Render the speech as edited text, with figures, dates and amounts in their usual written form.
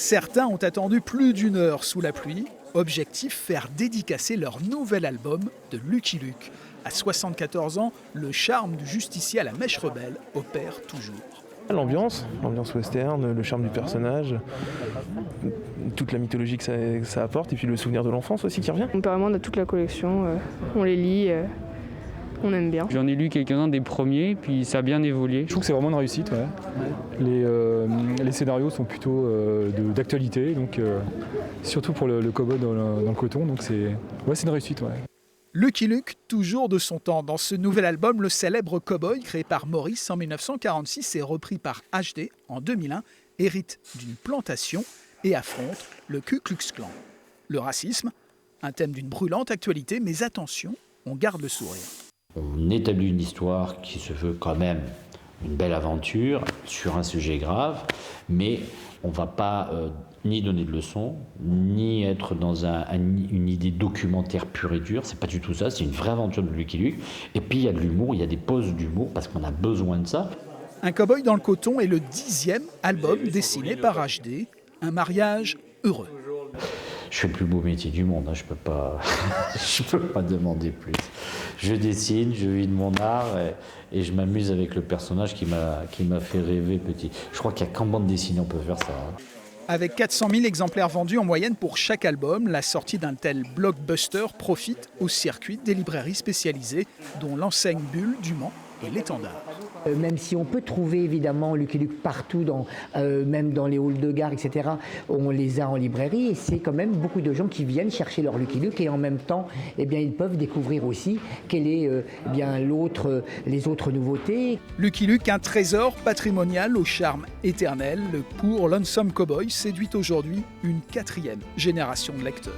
Certains ont attendu plus d'1 heure sous la pluie. Objectif, faire dédicacer leur nouvel album de Lucky Luke. À 74 ans, le charme du justicier à la mèche rebelle opère toujours. L'ambiance western, le charme du personnage, toute la mythologie que ça apporte, et puis le souvenir de l'enfance aussi qui revient. Apparemment, on a toute la collection, on les lit, on aime bien. J'en ai lu quelques-uns des premiers, puis ça a bien évolué. Je trouve que c'est vraiment une réussite. Ouais. Les scénarios sont plutôt d'actualité, donc surtout pour le cow-boy dans le coton, donc c'est une réussite. Ouais. Lucky Luke, toujours de son temps. Dans ce nouvel album, le célèbre cow-boy, créé par Maurice en 1946 et repris par HD en 2001, hérite d'une plantation et affronte le Ku Klux Klan. Le racisme, un thème d'une brûlante actualité, mais attention, on garde le sourire. On établit une histoire qui se veut quand même une belle aventure sur un sujet grave, mais on ne va pas ni donner de leçons, ni être dans une idée documentaire pure et dure. C'est pas du tout ça, c'est une vraie aventure de Lucky Luke. Et puis il y a de l'humour, il y a des pauses d'humour parce qu'on a besoin de ça. Un cow-boy dans le coton est le 10e album dessiné par HD, un mariage heureux. Je fais le plus beau métier du monde, hein. Je peux pas demander plus. Je dessine, je vis de mon art et je m'amuse avec le personnage qui m'a fait rêver petit. Je crois qu'il n'y a qu'en bande dessinée on peut faire ça. Hein. Avec 400 000 exemplaires vendus en moyenne pour chaque album, la sortie d'un tel blockbuster profite au circuit des librairies spécialisées, dont l'enseigne Bulle du Mans et l'Étendard. Même si on peut trouver évidemment Lucky Luke partout, même dans les halls de gare, etc., on les a en librairie et c'est quand même beaucoup de gens qui viennent chercher leur Lucky Luke et en même temps, ils peuvent découvrir aussi quelle est les autres nouveautés. Lucky Luke, un trésor patrimonial au charme éternel, pour Lonesome Cowboy séduit aujourd'hui une 4e génération de lecteurs.